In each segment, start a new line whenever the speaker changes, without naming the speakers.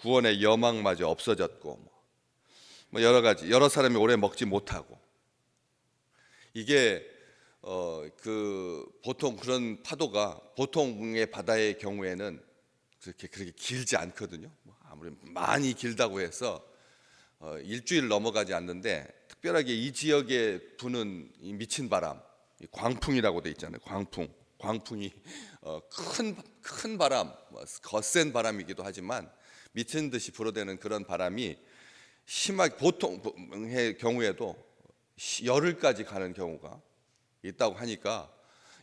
구원의 여망마저 없어졌고, 뭐 여러 가지, 여러 사람이 오래 먹지 못하고. 이게 보통 그런 파도가 보통의 바다의 경우에는 그렇게 길지 않거든요. 아무리 많이 길다고 해서 일주일 넘어가지 않는데, 특별하게 이 지역에 부는 이 미친 바람, 이 광풍이라고 돼 있잖아요. 광풍이 큰 바람, 거센 바람이기도 하지만 미친 듯이 불어대는 그런 바람이 심하게 보통의 경우에도 열흘까지 가는 경우가 있다고 하니까,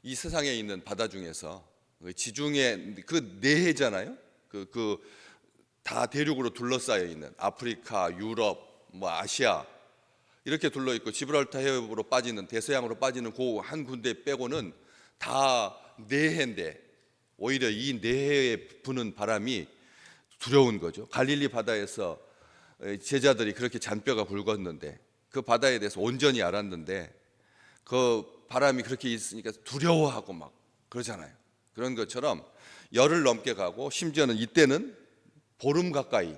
이 세상에 있는 바다 중에서 지중해 그 내해잖아요. 다 대륙으로 둘러싸여 있는 아프리카, 유럽, 뭐 아시아 이렇게 둘러 있고, 지브랄타 해협으로 빠지는, 대서양으로 빠지는 그 한 군데 빼고는 다 내해인데, 오히려 이 내해에 부는 바람이 두려운 거죠. 갈릴리 바다에서 제자들이 그렇게 잔뼈가 굵었는데, 그 바다에 대해서 온전히 알았는데 그 바람이 그렇게 있으니까 두려워하고 막 그러잖아요. 그런 것처럼 열흘 넘게 가고, 심지어는 이때는 보름 가까이,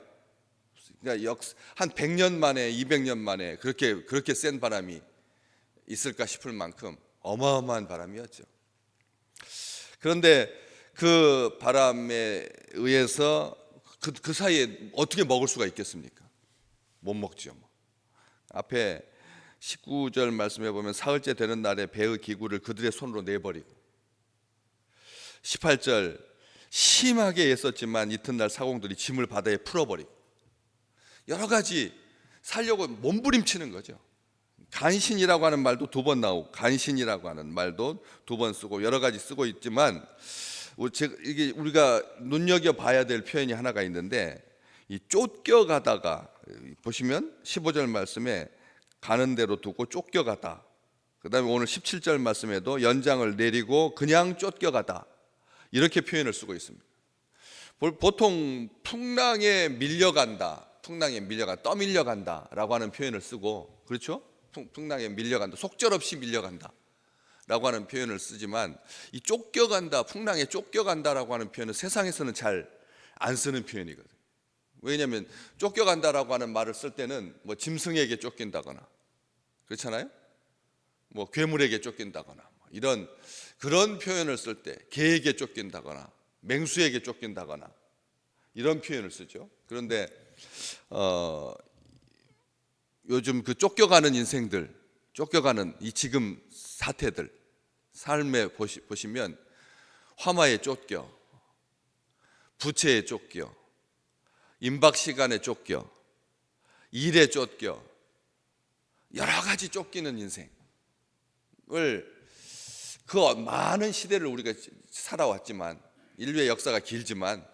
그러니까 한 100년 만에 200년 만에 그렇게 센 바람이 있을까 싶을 만큼 어마어마한 바람이었죠. 그런데 그 바람에 의해서 그 사이에 어떻게 먹을 수가 있겠습니까? 못 먹죠. 앞에 19절 말씀해 보면, 사흘째 되는 날에 배의 기구를 그들의 손으로 내버리고, 18절, 심하게 애썼지만 이튿날 사공들이 짐을 바다에 풀어버리고, 여러 가지 살려고 몸부림치는 거죠. 간신이라고 하는 말도 2번 나오고, 간신이라고 하는 말도 2번 쓰고, 여러 가지 쓰고 있지만, 이게 우리가 눈여겨봐야 될 표현이 하나가 있는데, 이 쫓겨가다가, 보시면 15절 말씀에 가는 대로 두고 쫓겨가다, 그 다음에 오늘 17절 말씀에도 연장을 내리고 그냥 쫓겨가다, 이렇게 표현을 쓰고 있습니다. 보통 풍랑에 밀려간다, 떠밀려간다 라고 하는 표현을 쓰고, 그렇죠? 풍랑에 밀려간다, 속절없이 밀려간다 라고 하는 표현을 쓰지만, 이 쫓겨간다, 풍랑에 쫓겨간다라고 하는 표현은 세상에서는 잘 안 쓰는 표현이거든요. 왜냐하면 쫓겨간다라고 하는 말을 쓸 때는 뭐 짐승에게 쫓긴다거나, 그렇잖아요? 뭐 괴물에게 쫓긴다거나, 그런 표현을 쓸 때, 개에게 쫓긴다거나 맹수에게 쫓긴다거나 이런 표현을 쓰죠. 그런데 요즘 그 쫓겨가는 인생들, 쫓겨가는 이 지금 사태들, 삶에 보시면 화마에 쫓겨, 부채에 쫓겨, 임박 시간에 쫓겨, 일에 쫓겨, 여러 가지 쫓기는 인생을, 그 많은 시대를 우리가 살아왔지만, 인류의 역사가 길지만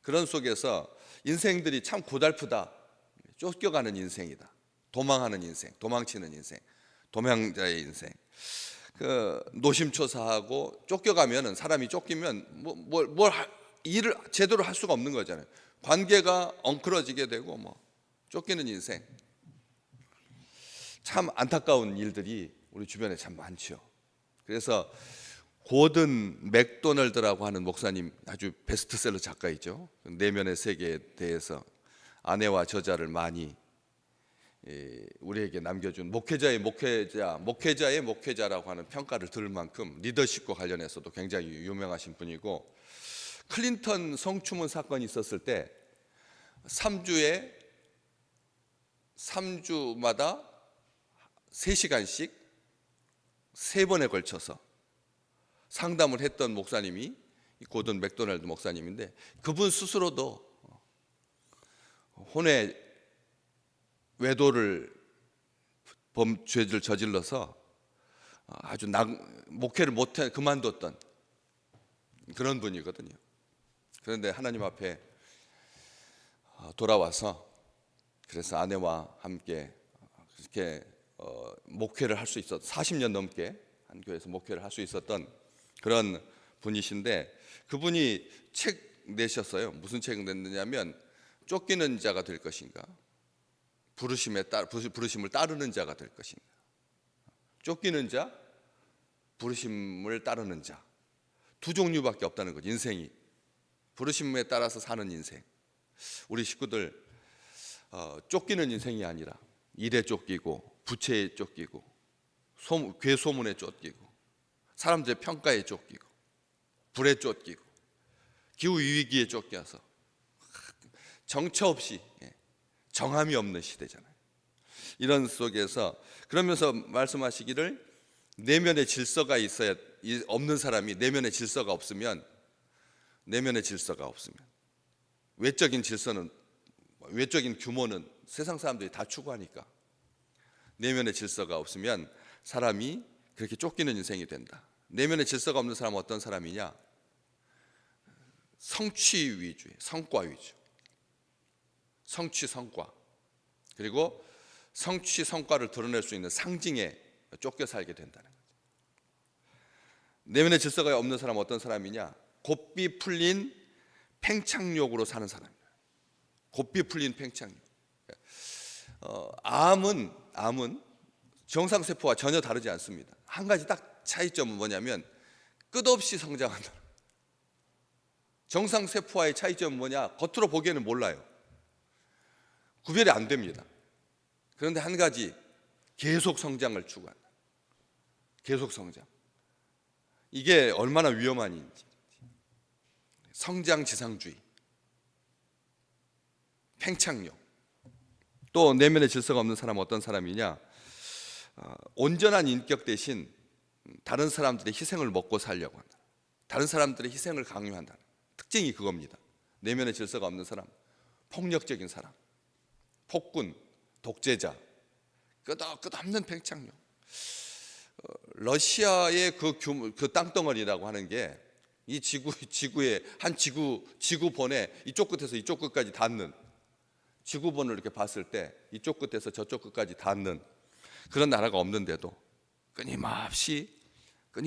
그런 속에서 인생들이 참 고달프다, 쫓겨가는 인생이다, 도망하는 인생, 도망치는 인생, 도망자의 인생. 노심초사하고 쫓겨가면은, 사람이 쫓기면 일을 제대로 할 수가 없는 거잖아요. 관계가 엉클어지게 되고, 쫓기는 인생. 참 안타까운 일들이 우리 주변에 참 많죠. 그래서 고든 맥도널드라고 하는 목사님, 아주 베스트셀러 작가이죠. 내면의 세계에 대해서 아내와 저자를 많이 우리에게 남겨준 목회자의 목회자라고 하는 평가를 들을 만큼 리더십과 관련해서도 굉장히 유명하신 분이고, 클린턴 성추문 사건이 있었을 때 3주마다 3시간씩 3번에 걸쳐서 상담을 했던 목사님이 고든 맥도날드 목사님인데, 그분 스스로도 혼외 외도를 범죄를 저질러서 아주 목회를 그만뒀던 그런 분이거든요. 그런데 하나님 앞에 돌아와서, 그래서 아내와 함께 그렇게 목회를 할 수 있었, 40년 넘게 한 교회에서 목회를 할 수 있었던 그런 분이신데, 그분이 책 내셨어요. 무슨 책을 냈느냐면, 쫓기는 자가 될 것인가, 부르심을 따르는 자가 될 것인가. 쫓기는 자, 부르심을 따르는 자, 두 종류밖에 없다는 거죠. 인생이 부르심에 따라서 사는 인생, 우리 식구들 쫓기는 인생이 아니라 일에 쫓기고 부채에 쫓기고 괴소문에 쫓기고 사람들의 평가에 쫓기고 불에 쫓기고 기후 위기에 쫓겨서 정처 없이 정함이 없는 시대잖아요. 이런 속에서 그러면서 말씀하시기를 내면의 질서가 있어야 없는 사람이 내면의 질서가 없으면 외적인 질서는 외적인 규모는 세상 사람들이 다 추구하니까 내면의 질서가 없으면 사람이 그렇게 쫓기는 인생이 된다. 내면의 질서가 없는 사람은 어떤 사람이냐? 성취 위주의 성과 위주. 성취 성과. 그리고 성취 성과를 드러낼 수 있는 상징에 쫓겨 살게 된다는 거죠. 내면의 질서가 없는 사람은 어떤 사람이냐? 곱비 풀린 팽창욕으로 사는 사람이에요. 곱비 풀린 팽창욕. 암은 정상세포와 전혀 다르지 않습니다. 한 가지 딱 차이점은 뭐냐면 끝없이 성장한다. 정상세포와의 차이점은 뭐냐? 겉으로 보기에는 몰라요. 구별이 안 됩니다. 그런데 한 가지, 계속 성장을 추구한다. 계속 성장. 이게 얼마나 위험한 일인지. 성장지상주의, 팽창력. 또 내면의 질서가 없는 사람은 어떤 사람이냐? 온전한 인격 대신 다른 사람들의 희생을 먹고 살려고 한다. 다른 사람들의 희생을 강요한다. 특징이 그겁니다. 내면의 질서가 없는 사람, 폭력적인 사람, 폭군, 독재자, 끝없는 팽창력. 러시아의 그 땅덩어리라고 하는 게 이 지구의 한 지구본에 이쪽 끝에서 이쪽 끝까지 닿는, 지구본을 이렇게 봤을 때 이쪽 끝에서 저쪽 끝까지 닿는 그런 나라가 없는데도 끊임없이 그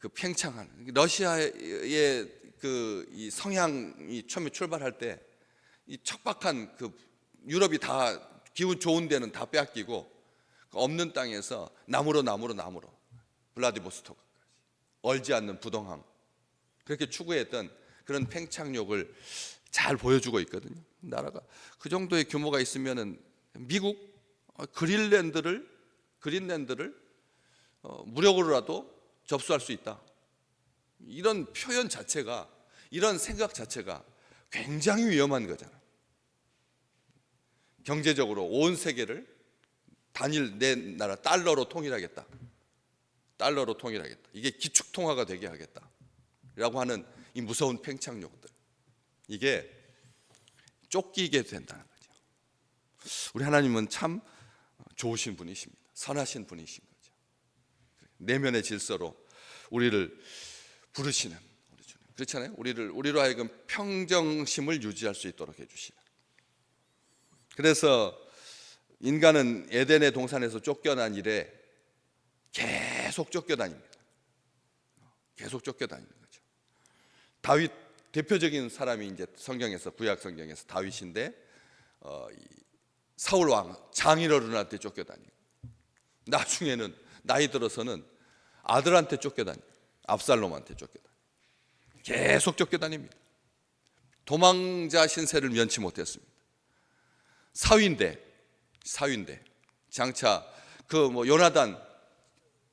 팽창하는, 러시아의 이 성향이 처음에 출발할 때 이 척박한 그 유럽이 다 기후 좋은 데는 다 빼앗기고 없는 땅에서 나무로 블라디보스토크까지 얼지 않는 부동항, 그렇게 추구했던 그런 팽창력을 잘 보여주고 있거든요. 나라가 그 정도의 규모가 있으면은 미국 그린랜드를 무력으로라도 접수할 수 있다. 이런 표현 자체가, 이런 생각 자체가 굉장히 위험한 거잖아요. 경제적으로 온 세계를 단일 내 나라 달러로 통일하겠다. 이게 기축통화가 되게 하겠다. 라고 하는 이 무서운 팽창력들. 이게 쫓기게 된다는 거죠. 우리 하나님은 참 좋으신 분이십니다. 선하신 분이신 거죠. 내면의 질서로 우리를 부르시는 우리 주님. 그렇잖아요. 우리로 하여금 평정심을 유지할 수 있도록 해주시는. 그래서 인간은 에덴의 동산에서 쫓겨난 이래 계속 쫓겨다닙니다. 계속 쫓겨다니는 거죠. 다윗, 대표적인 사람이 이제 성경에서, 구약 성경에서 다윗인데 사울 왕 장인어른한테 쫓겨다니고, 나중에는 나이 들어서는 아들한테 쫓겨다니고, 압살롬한테 쫓겨다니고, 계속 쫓겨다닙니다. 도망자 신세를 면치 못했습니다. 사위인데 장차 요나단,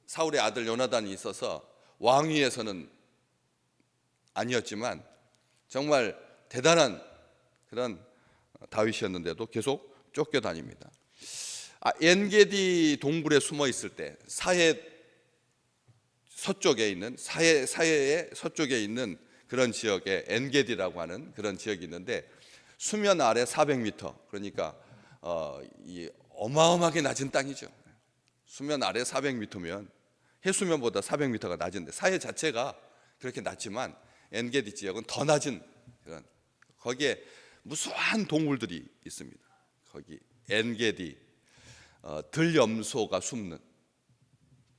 사울의 아들 요나단이 있어서 왕위에서는 아니었지만 정말 대단한 그런 다윗이었는데도 계속 쫓겨다닙니다. 엔게디 동굴에 숨어 있을 때 사해의 서쪽에 있는 그런 지역에 엔게디라고 하는 그런 지역이 있는데, 수면 아래 400m, 그러니까 이 어마어마하게 낮은 땅이죠. 수면 아래 400m면 해수면보다 400m가 낮은데, 사해 자체가 그렇게 낮지만 엔게디 지역은 더 낮은 그런, 거기에 무수한 동물들이 있습니다. 거기 엔게디 들염소가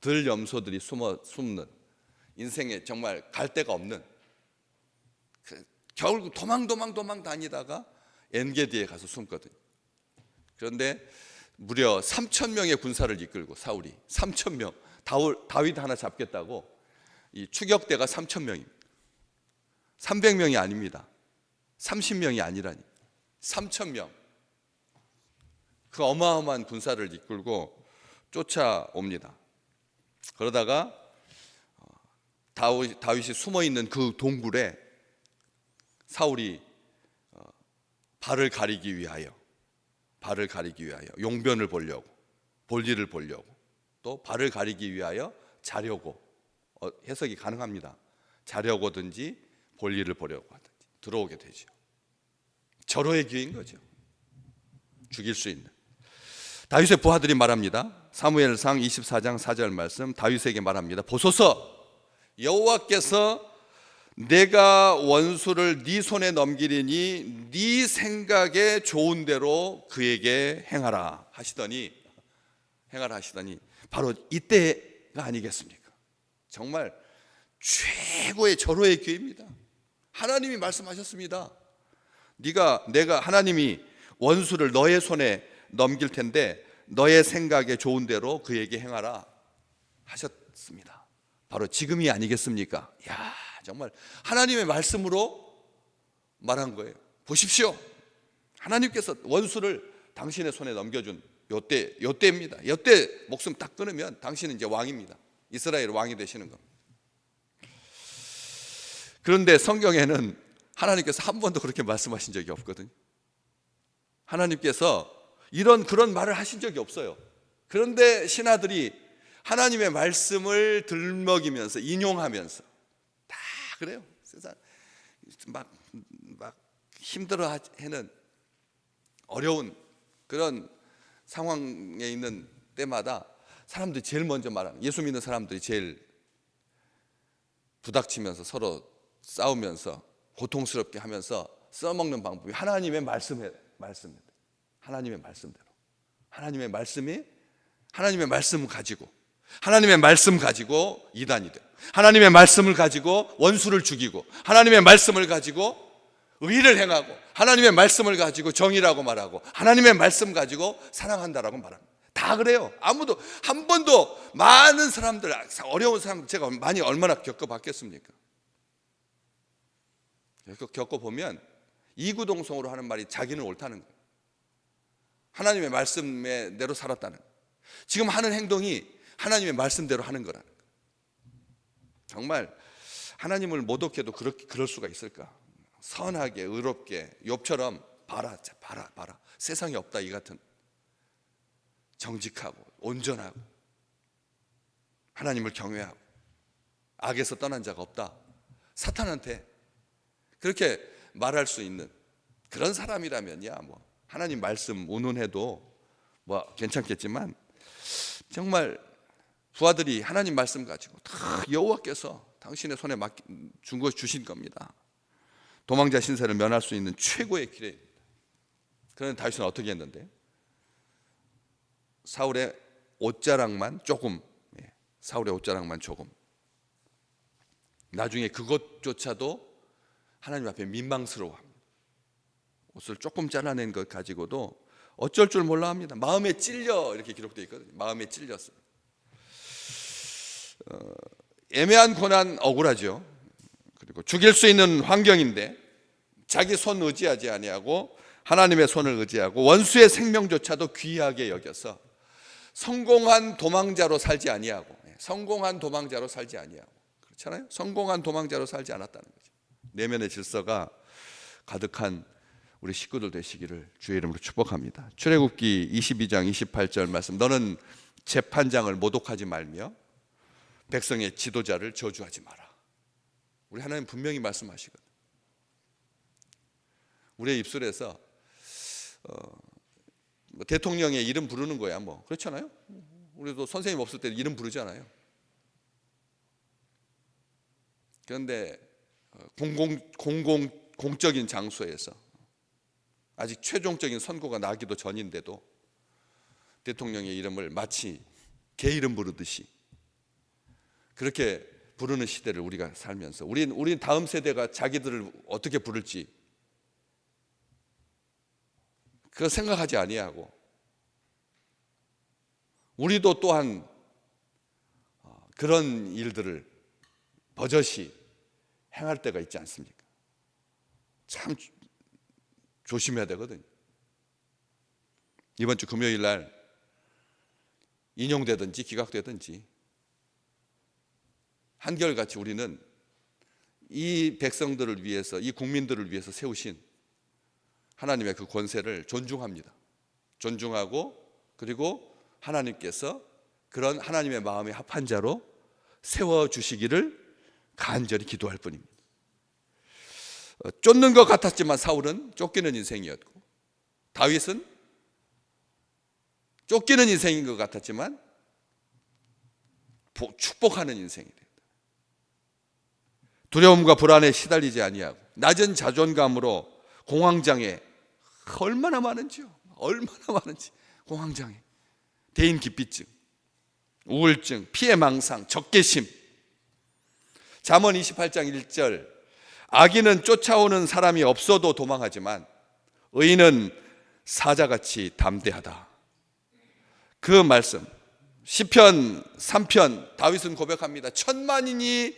들염소들이 숨는, 인생에 정말 갈 데가 없는, 결국 도망 다니다가 엔게디에 가서 숨거든요. 그런데 무려 3,000명의 군사를 이끌고 사울이 3,000명, 다윗 하나 잡겠다고 이 추격대가 3,000명입니다. 300명이 아닙니다. 30명이 아니라니 3,000명. 그 어마어마한 군사를 이끌고 쫓아옵니다. 그러다가 다윗이 숨어있는 그 동굴에 사울이 발을 가리기 위하여 용변을 보려고, 볼일을 보려고, 또 발을 가리기 위하여 자려고, 해석이 가능합니다. 자려고든지 볼일을 보려고 하든지 들어오게 되죠. 절호의 기회인 거죠. 죽일 수 있는. 다윗의 부하들이 말합니다. 사무엘상 24장 4절 말씀, 다윗에게 말합니다. 보소서, 여호와께서 내가 원수를 네 손에 넘기리니 네 생각에 좋은 대로 그에게 행하라 하시더니 바로 이때가 아니겠습니까? 정말 최고의 절호의 기회입니다. 하나님이 말씀하셨습니다. 하나님이 원수를 너의 손에 넘길 텐데 너의 생각에 좋은 대로 그에게 행하라 하셨습니다. 바로 지금이 아니겠습니까? 야, 정말 하나님의 말씀으로 말한 거예요. 보십시오. 하나님께서 원수를 당신의 손에 넘겨준 요때입니다. 요때 목숨 딱 끊으면 당신은 이제 왕입니다. 이스라엘 왕이 되시는 겁니다. 그런데 성경에는 하나님께서 한 번도 그렇게 말씀하신 적이 없거든요. 하나님께서 그런 말을 하신 적이 없어요. 그런데 신하들이 하나님의 말씀을 들먹이면서 인용하면서 다 그래요. 세상 막 힘들어하는 어려운 그런 상황에 있는 때마다 사람들이 제일 먼저 말하는, 예수 믿는 사람들이 제일 부닥치면서 서로 싸우면서 고통스럽게 하면서 써먹는 방법이 하나님의 말씀입니다. 하나님의 말씀대로. 하나님의 말씀을 가지고 이단이 돼요. 하나님의 말씀을 가지고 원수를 죽이고, 하나님의 말씀을 가지고 의를 행하고, 하나님의 말씀을 가지고 정의라고 말하고, 하나님의 말씀 가지고 사랑한다라고 말합니다. 다 그래요. 아무도 한 번도, 많은 사람들, 어려운 사람들 제가 얼마나 겪어봤겠습니까? 겪어보면 이구동성으로 하는 말이 자기는 옳다는 거예요. 하나님의 말씀대로 살았다는 거예요. 지금 하는 행동이 하나님의 말씀대로 하는 거라는 거예요. 정말 하나님을 모독해도 그럴 수가 있을까? 선하게 의롭게 욥처럼 봐라 세상에 없다 이 같은, 정직하고 온전하고 하나님을 경외하고 악에서 떠난 자가 없다, 사탄한테 그렇게 말할 수 있는 그런 사람이라면야 하나님 말씀 운운해도 괜찮겠지만, 정말 부하들이 하나님 말씀 가지고 다 여호와께서 당신의 손에 주신 겁니다. 도망자 신세를 면할 수 있는 최고의 기회입니다. 그런데 다윗은 어떻게 했는데? 사울의 옷자락만 조금, 나중에 그것조차도 하나님 앞에 민망스러워합니다. 옷을 조금 잘라낸 것 가지고도 어쩔 줄 몰라 합니다. 마음에 찔려 이렇게 기록되어 있거든요. 마음에 찔렸어요. 애매한 고난 억울하죠. 그리고 죽일 수 있는 환경인데 자기 손 의지하지 아니하고 하나님의 손을 의지하고 원수의 생명조차도 귀하게 여겨서 성공한 도망자로 살지 아니하고, 그렇잖아요. 성공한 도망자로 살지 않았다는 거죠. 내면의 질서가 가득한 우리 식구들 되시기를 주의 이름으로 축복합니다. 출애굽기 22장 28절 말씀, 너는 재판장을 모독하지 말며 백성의 지도자를 저주하지 마라. 우리 하나님 분명히 말씀하시거든. 우리의 입술에서 대통령의 이름 부르는 거야 그렇잖아요. 우리도 선생님 없을 때 이름 부르잖아요. 그런데 공적인 장소에서 아직 최종적인 선고가 나기도 전인데도 대통령의 이름을 마치 개 이름 부르듯이 그렇게 부르는 시대를 우리가 살면서 우리 다음 세대가 자기들을 어떻게 부를지 그거 생각하지 아니하고, 우리도 또한 그런 일들을 버젓이 행할 때가 있지 않습니까? 참 조심해야 되거든요. 이번 주 금요일 날 인용되든지 기각되든지 한결같이 우리는 이 백성들을 위해서, 이 국민들을 위해서 세우신 하나님의 그 권세를 존중합니다. 존중하고, 그리고 하나님께서 그런 하나님의 마음에 합한 자로 세워주시기를 간절히 기도할 뿐입니다. 쫓는 것 같았지만 사울은 쫓기는 인생이었고, 다윗은 쫓기는 인생인 것 같았지만 축복하는 인생이 된다. 두려움과 불안에 시달리지 아니하고 낮은 자존감으로 공황장애, 얼마나 많은지요. 얼마나 많은지. 공황장애, 대인기피증, 우울증, 피해망상, 적개심. 잠언 28장 1절, 악인은 쫓아오는 사람이 없어도 도망하지만 의인은 사자같이 담대하다. 그 말씀, 시편 3편 다윗은 고백합니다. 천만인이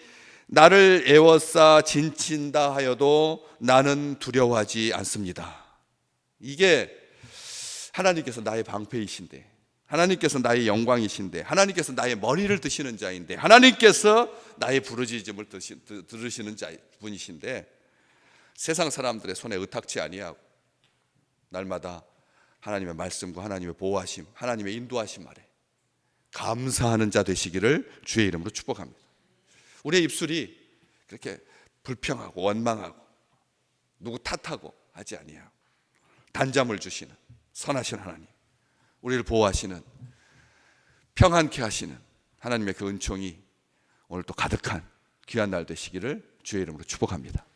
나를 애워싸 진친다 하여도 나는 두려워하지 않습니다. 이게 하나님께서 나의 방패이신데, 하나님께서 나의 영광이신데, 하나님께서 나의 머리를 드시는 자인데, 하나님께서 나의 부르짖음을 들으시는 분이신데, 세상 사람들의 손에 의탁치 아니하고 날마다 하나님의 말씀과 하나님의 보호하심, 하나님의 인도하심 아래 감사하는 자 되시기를 주의 이름으로 축복합니다. 우리의 입술이 그렇게 불평하고 원망하고 누구 탓하고 하지 아니하고 단잠을 주시는 선하신 하나님, 우리를 보호하시는, 평안케 하시는 하나님의 그 은총이 오늘 또 가득한 귀한 날 되시기를 주의 이름으로 축복합니다.